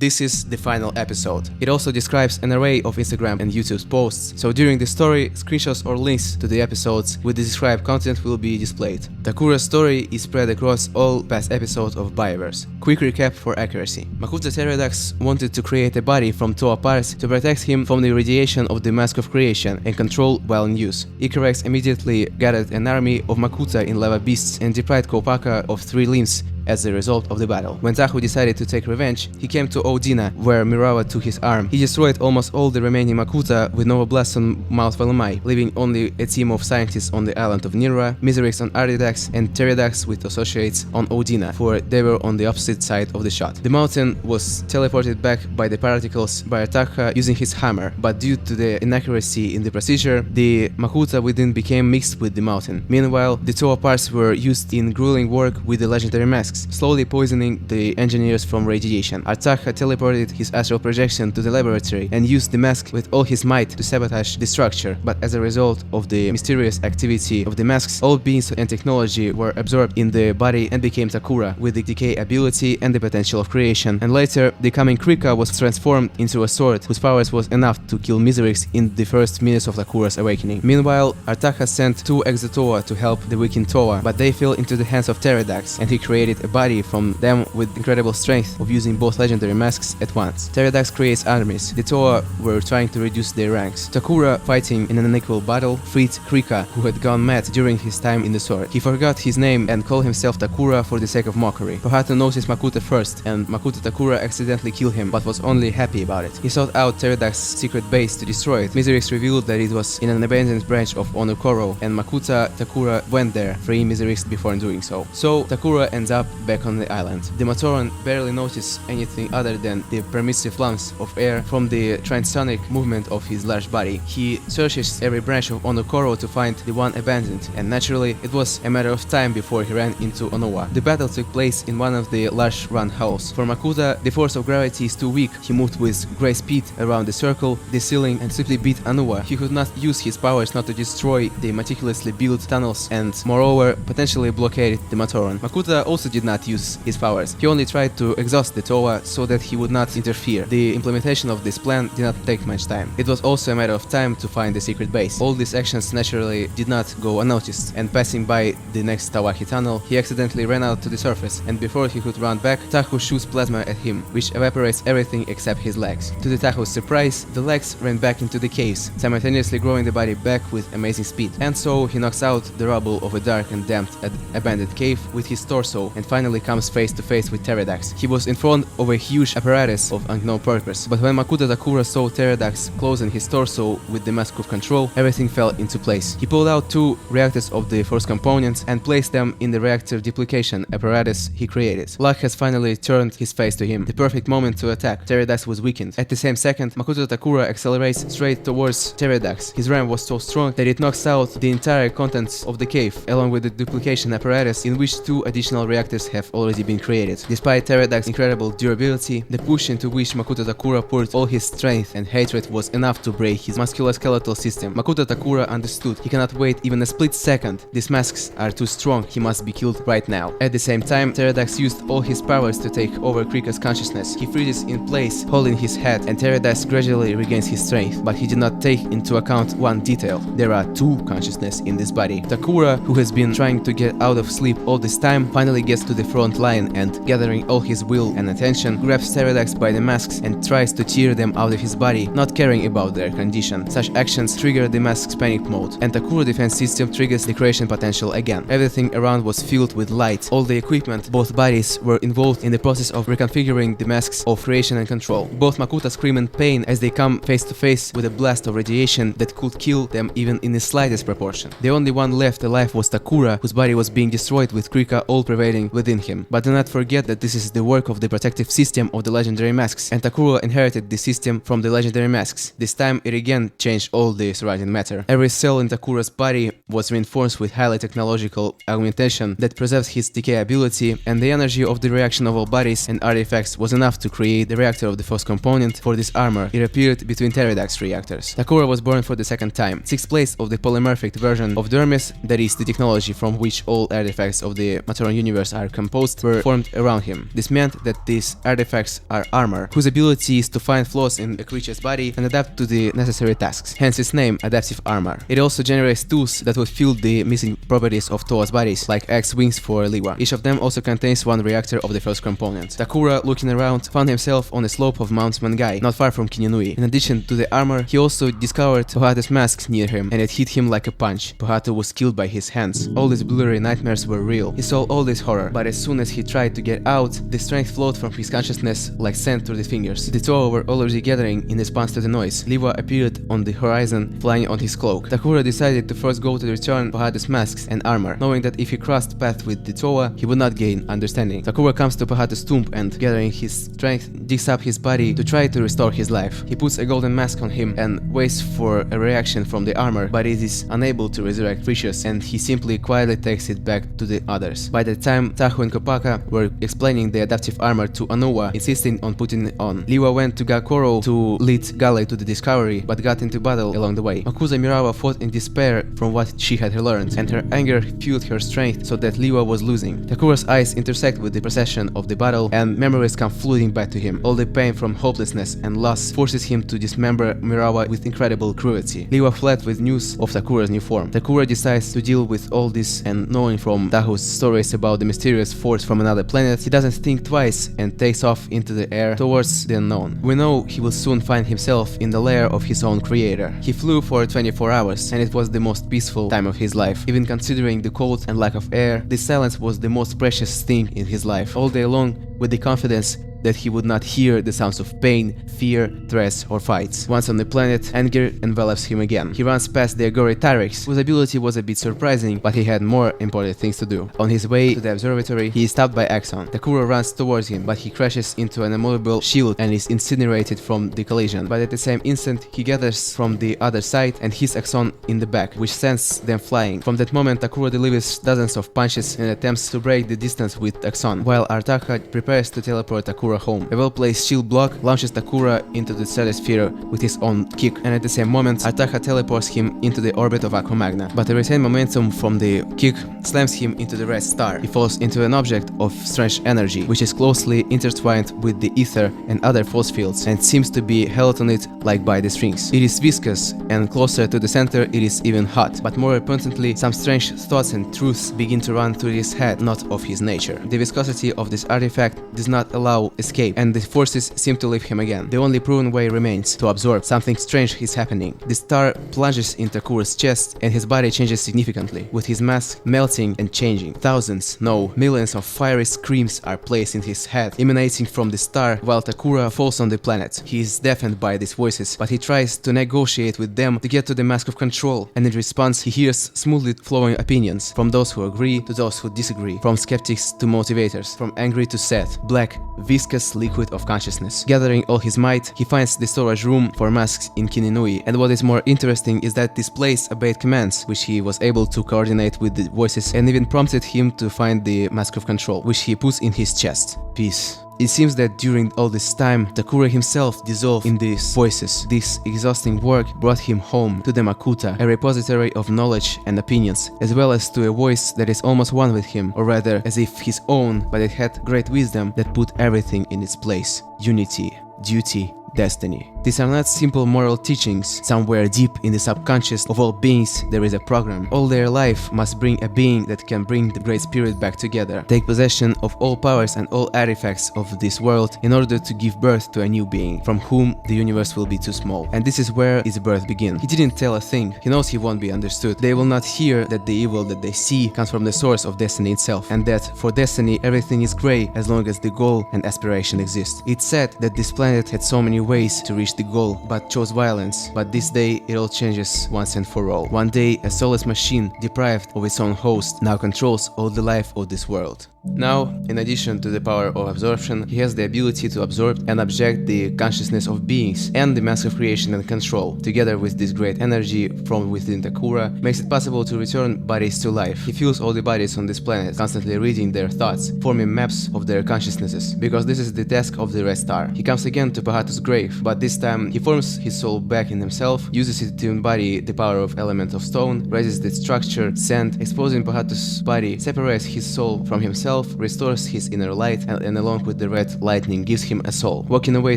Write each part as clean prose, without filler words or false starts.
this is the final episode. It also describes an array of Instagram and YouTube posts, so during the story, screenshots or links to the episodes with the described content will be displayed. Tokura's story is spread across all past episodes of BIOVERSE. Quick recap for accuracy. Makuta Teridax wanted to create a body from Toa parts to protect him from the radiation of the Mask of Creation and control while in use. Teridax immediately gathered an army of Makuta in lava beasts and deprived Kopaka of 3 limbs as a result of the battle. When Tahu decided to take revenge, he came to Odina, where Miraua took his arm. He destroyed almost all the remaining Makuta with Nova blasts on Mount Valumai, leaving only a team of scientists on the island of Nirua, Miserix on Ryaimo, and Teridax with associates on Odina, for they were on the opposite side of the shot. The mountain was teleported back by the particles by Artaha using his hammer, but due to the inaccuracy in the procedure, the Makuta within became mixed with the mountain. Meanwhile, the Toa parts were used in grueling work with the legendary masks, slowly poisoning the engineers from radiation. Artaha teleported his astral projection to the laboratory and used the mask with all his might to sabotage the structure, but as a result of the mysterious activity of the masks, all beings and technology were absorbed in the body and became Tokura, with the decay ability and the potential of creation, and later the coming Krika was transformed into a sword whose powers was enough to kill Miserix in the first minutes of Tokura's awakening. Meanwhile, Artaha sent 2 Exotoa to help the weakened Toa, but they fell into the hands of Teridax, and he created a body from them with incredible strength of using both legendary masks at once. Teridax creates armies. The Toa were trying to reduce their ranks. Tokura, fighting in an unequal battle, freed Krika, who had gone mad during his time in the sword. He forgot his name and called himself Tokura for the sake of mockery. Pohatu noticed Makuta first, and Makuta Tokura accidentally killed him, but was only happy about it. He sought out Teridax's secret base to destroy it. Miserix revealed that it was in an abandoned branch of Onua, and Makuta Tokura went there, freeing Miserix before doing so. So Tokura ends up back on the island. The Matoran barely noticed anything other than the permissive lumps of air from the transonic movement of his large body. He searches every branch of Onua to find the one abandoned, and naturally it was a matter of time before he ran into Onua. The battle took place in one of the large run holes. For Makuta, the force of gravity is too weak. He moved with great speed around the circle, the ceiling, and simply beat Onua. He could not use his powers not to destroy the meticulously built tunnels and, moreover, potentially blockaded the Matoran. Makuta also did not use his powers. He only tried to exhaust the Toa so that he would not interfere. The implementation of this plan did not take much time. It was also a matter of time to find the secret base. All these actions naturally did not go unnoticed, and passing by the next Tawaki tunnel, he accidentally ran out to the surface, and before he could run back, Tahu shoots plasma at him, which evaporates everything except his legs. To the Tahu's surprise, the legs ran back into the caves, simultaneously growing the body back with amazing speed. And so he knocks out the rubble of a dark and damp abandoned cave with his torso, and finally comes face to face with Teridax. He was in front of a huge apparatus of unknown purpose, but when Makuta Tokura saw Teridax closing his torso with the mask of control, everything fell into place. He pulled out 2 reactors of the force components and placed them in the reactor duplication apparatus he created. Luck has finally turned his face to him. The perfect moment to attack. Teridax was weakened. At the same second, Makuta Tokura accelerates straight towards Teridax. His ram was so strong that it knocks out the entire contents of the cave, along with the duplication apparatus in which 2 additional reactors have already been created. Despite Teridax's incredible durability, the push into which Makuta Tokura poured all his strength and hatred was enough to break his musculoskeletal system. Makuta Tokura understood he cannot wait even a split second. These masks are too strong, he must be killed right now. At the same time, Teridax used all his powers to take over Krika's consciousness. He freezes in place, holding his head, and Teridax gradually regains his strength, but he did not take into account one detail. There are 2 consciousness in this body. Tokura, who has been trying to get out of sleep all this time, finally gets to the front line and, gathering all his will and attention, grabs Teridax by the masks and tries to tear them out of his body, not caring about their condition. Such actions trigger the mask's panic mode, and Tokura defense system triggers the creation potential again. Everything around was filled with light. All the equipment, both bodies, were involved in the process of reconfiguring the masks of creation and control. Both Makuta scream in pain as they come face to face with a blast of radiation that could kill them even in the slightest proportion. The only one left alive was Tokura, whose body was being destroyed with Krika all pervading within him. But do not forget that this is the work of the protective system of the legendary masks, and Tokura inherited the system from the legendary masks. This time it again changed all the surrounding matter. Every cell in Tokura's body was reinforced with highly technological augmentation that preserves his decay ability, and the energy of the reaction of all bodies and artifacts was enough to create the reactor of the first component for this armor. It appeared between Teridax reactors. Tokura was born for the second time. 6th place of the polymorphic version of Dermis, that is the technology from which all artifacts of the Matoran universe are are composed were formed around him. This meant that these artifacts are armor, whose ability is to find flaws in a creature's body and adapt to the necessary tasks, hence its name, Adaptive Armor. It also generates tools that would fill the missing properties of Toa's bodies, like X-wings for Liwa. Each of them also contains one reactor of the first component. Tokura, looking around, found himself on the slope of Mount Mangai, not far from Nui. In addition to the armor, he also discovered Pohatu's mask near him, and it hit him like a punch. Pohatu was killed by his hands. All these blurry nightmares were real. He saw all this horror, but as soon as he tried to get out, the strength flowed from his consciousness like sand through the fingers. The Toa were already gathering in response to the noise. Liwa appeared on the horizon, flying on his cloak. Tokura decided to first go to return Pohatu's masks and armor, knowing that if he crossed path with the Toa, he would not gain understanding. Tokura comes to Pohatu's tomb and, gathering his strength, digs up his body to try to restore his life. He puts a golden mask on him and waits for a reaction from the armor, but it is unable to resurrect creatures, and he simply quietly takes it back to the others. By the time Tahu and Kopaka were explaining the adaptive armor to Onua, insisting on putting it on, Liwa went to Gakoro to lead Gale to the discovery, but got into battle along the way. Makuta Miraua fought in despair from what she had learned, and her anger fueled her strength so that Liwa was losing. Tokura's eyes intersect with the procession of the battle, and memories come flooding back to him. All the pain from hopelessness and loss forces him to dismember Miraua with incredible cruelty. Liwa fled with news of Tokura's new form. Tokura decides to deal with all this, and knowing from Tahu's stories about the mysterious force from another planet, he doesn't think twice and takes off into the air towards the unknown. We know he will soon find himself in the lair of his own creator. He flew for 24 hours, and it was the most peaceful time of his life. Even considering the cold and lack of air, this silence was the most precious thing in his life. All day long, with the confidence that he would not hear the sounds of pain, fear, threats, or fights. Once on the planet, anger envelops him again. He runs past the Agori Teridax, whose ability was a bit surprising, but he had more important things to do. On his way to the observatory, he is stopped by Axon. Tokura runs towards him, but he crashes into an immovable shield and is incinerated from the collision. But at the same instant, he gathers from the other side and hits Axon in the back, which sends them flying. From that moment, Tokura delivers dozens of punches and attempts to break the distance with Axon, while Artaka prepares to teleport Tokura home. A well-placed shield block launches Tokura into the stratosphere with his own kick, and at the same moment, Artaka teleports him into the orbit of Aqua Magna. But the retained momentum from the kick slams him into the red star. He falls into an object of strange energy, which is closely intertwined with the ether and other force fields, and seems to be held on it like by the strings. It is viscous, and closer to the center, it is even hot. But more importantly, some strange thoughts and truths begin to run through his head, not of his nature. The viscosity of this artifact does not allow escape, and the forces seem to leave him again. The only proven way remains to absorb. Something strange is happening. The star plunges into Tokura's chest, and his body changes significantly, with his mask melting and changing. Thousands, no, millions of fiery screams are placed in his head, emanating from the star, while Tokura falls on the planet. He is deafened by these voices, but he tries to negotiate with them to get to the mask of control, and in response he hears smoothly flowing opinions, from those who agree to those who disagree, from skeptics to motivators, from angry to sad. Black, viscous liquid of consciousness. Gathering all his might, he finds the storage room for masks in Nui, and what is more interesting is that this place obeyed commands, which he was able to coordinate with the voices, and even prompted him to find the mask of control, which he puts in his chest. Peace. It seems that during all this time, Tokura himself dissolved in these voices. This exhausting work brought him home to the Makuta, a repository of knowledge and opinions, as well as to a voice that is almost one with him, or rather as if his own, but it had great wisdom that put everything in its place. Unity, duty, destiny. These are not simple moral teachings. Somewhere deep in the subconscious of all beings there is a program. All their life must bring a being that can bring the Great Spirit back together, take possession of all powers and all artifacts of this world in order to give birth to a new being, from whom the universe will be too small. And this is where its birth begins. He didn't tell a thing. He knows he won't be understood. They will not hear that the evil that they see comes from the source of destiny itself, and that for destiny everything is grey as long as the goal and aspiration exist. It's said that this planet had so many ways to reach the goal, but chose violence. But this day it all changes once and for all. One day a soulless machine, deprived of its own host, now controls all the life of this world. Now, in addition to the power of absorption, he has the ability to absorb and object the consciousness of beings, and the mask of creation and control, together with this great energy from within Tokura, makes it possible to return bodies to life. He feels all the bodies on this planet, constantly reading their thoughts, forming maps of their consciousnesses, because this is the task of the Red Star. He comes again to Pohatu's grave, but this time, he forms his soul back in himself, uses it to embody the power of element of stone, raises the structure, sand, exposing Pahatu's body, separates his soul from himself, restores his inner light, and along with the red lightning gives him a soul. Walking away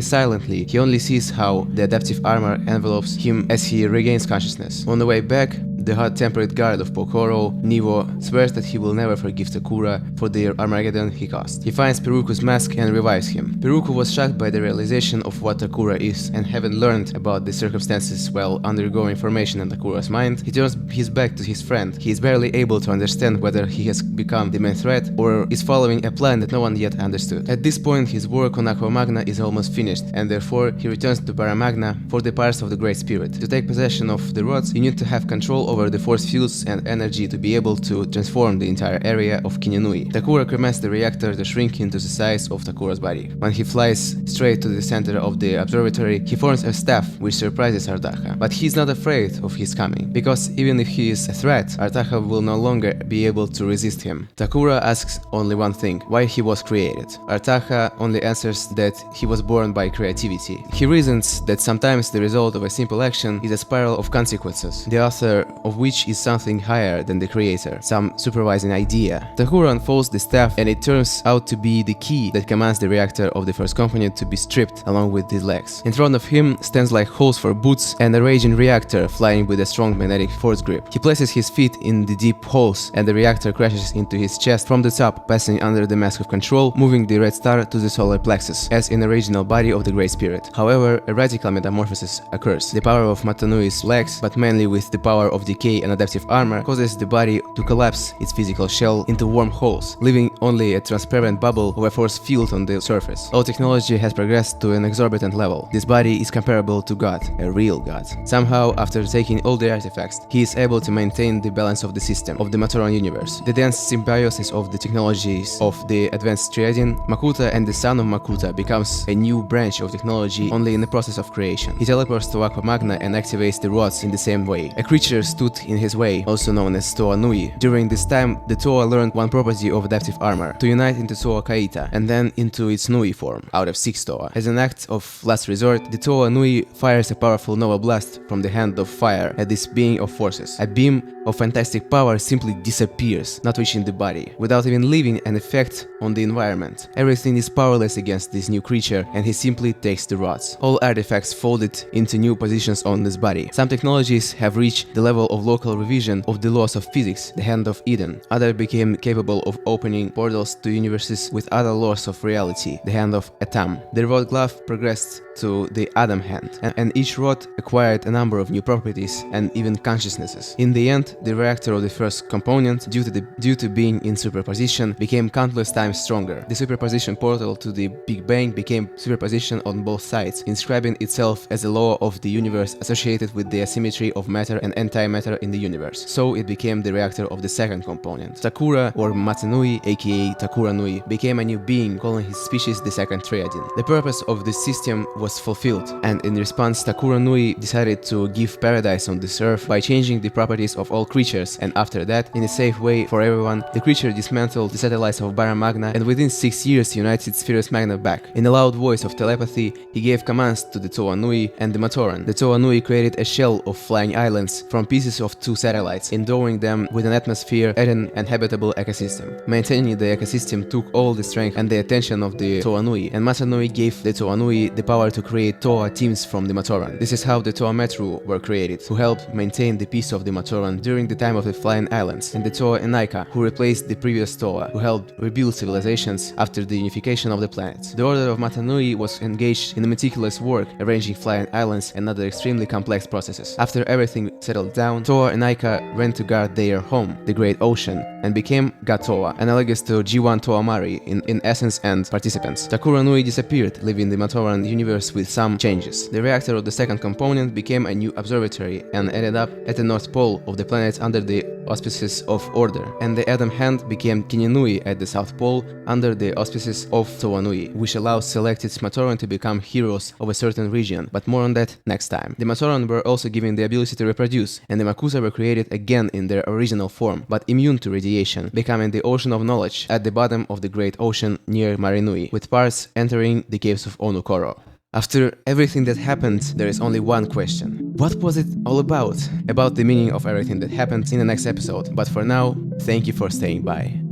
silently, he only sees how the adaptive armor envelopes him as he regains consciousness. On the way back, the hot-tempered guard of Pokoro, Nivo, swears that he will never forgive Tokura for the Armageddon he caused. He finds Peruku's mask and revives him. Peruku was shocked by the realization of what Tokura is, and having learned about the circumstances while undergoing formation in Tokura's mind, he turns his back to his friend. He is barely able to understand whether he has become the main threat or is following a plan that no one yet understood. At this point, his work on Aqua Magna is almost finished, and therefore he returns to Paramagna for the parts of the Great Spirit. To take possession of the rods, you need to have control over the force fields and energy to be able to transform the entire area of Nui. Tokura commands the reactor to shrink into the size of Tokura's body. When he flies straight to the center of the observatory, he forms a staff which surprises Artaha. But he is not afraid of his coming, because even if he is a threat, Artaha will no longer be able to resist him. Tokura asks only one thing: why he was created. Artaha only answers that he was born by creativity. He reasons that sometimes the result of a simple action is a spiral of consequences, the author of which is something higher than the creator, some supervising idea. Tokura unfolds the staff, and it turns out to be the key that commands the reactor of the first component to be stripped along with his legs. In front of him stands like holes for boots and a raging reactor flying with a strong magnetic force grip. He places his feet in the deep holes, and the reactor crashes into his chest from the top, passing under the mask of control, moving the red star to the solar plexus, as in the original body of the Great Spirit. However, a radical metamorphosis occurs. The power of Matanui's legs, but mainly with the power of decay and adaptive armor, causes the body to collapse its physical shell into warm holes, leaving only a transparent bubble of a force field on the surface. All technology has progressed to an exorbitant level. This body is comparable to God, a real God. Somehow, after taking all the artifacts, he is able to maintain the balance of the system, of the Matoran universe. The dense symbiosis of the technologies of the advanced Triadian, Makuta and the son of Makuta becomes a new branch of technology only in the process of creation. He teleports to Aqua Magna and activates the rods in the same way. A creature stood in his way, also known as Toa Nui. During this time, the Toa learned one property of adaptive armor: to unite into Toa Kaita, and then into its Nui form, out of 6 Toa. As an act of last resort, the Toa Nui fires a powerful Nova blast from the hand of fire at this being of forces. A beam of fantastic power simply disappears, not reaching the body, without even leaving an effect on the environment. Everything is powerless against this new creature, and he simply takes the rods. All artifacts folded into new positions on this body. Some technologies have reached the level of local revision of the laws of physics, the Hand of Eden. Others became capable of opening portals to universes with other laws of reality, the Hand of Atom. The rod glove progressed to the Adam Hand, and each rod acquired a number of new properties and even consciousnesses. In the end, the reactor of the first component, due to being in superposition, became countless times stronger. The superposition portal to the Big Bang became superposition on both sides, inscribing itself as a law of the universe associated with the asymmetry of matter and antimatter in the universe. So it became the reactor of the second component. Tokura, or Matanui, aka Tokura Nui, became a new being, calling his species the second Triadian. The purpose of this system was fulfilled, and in response, Tokura Nui decided to give paradise on this earth by changing the properties of all creatures, and after that, in a safe way for everyone, the creature dismantled the satellites of Paramagna and within 6 years united Spherus Magna back. In a loud voice of telepathy, he gave commands to the Toa Nui and the Matoran. The Toa Nui created a shell of flying islands from pieces of 2 satellites, endowing them with an atmosphere and an inhabitable ecosystem. Maintaining the ecosystem took all the strength and the attention of the Toa Nui, and Matanui gave the Toa Nui the power to create Toa teams from the Matoran. This is how the Toa Metru were created, who helped maintain the peace of the Matoran during the time of the Flying Islands, and the Toa Inika, who replaced the previous Toa, who helped rebuild civilizations after the unification of the planets. The Order of Matanui was engaged in a meticulous work, arranging Flying Islands and other extremely complex processes. After everything settled down, Toa Inika went to guard their home, the Great Ocean, and became God Toa, analogous to G1 Toa Mari in essence and participants. Tokura Nui disappeared, leaving the Matoran universe with some changes. The reactor of the second component became a new observatory and ended up at the North Pole of the planet under the auspices of order, and the Adam Hand became Nui at the South Pole under the auspices of Toa Nui, which allows selected Matoran to become heroes of a certain region, but more on that next time. The Matoran were also given the ability to reproduce, and the Makuta were created again in their original form, but immune to radiation, becoming the Ocean of Knowledge at the bottom of the Great Ocean near Marinui, with parts entering the caves of Onukoro. After everything that happened, there is only one question. What was it all about? About the meaning of everything that happened in the next episode. But for now, thank you for staying by.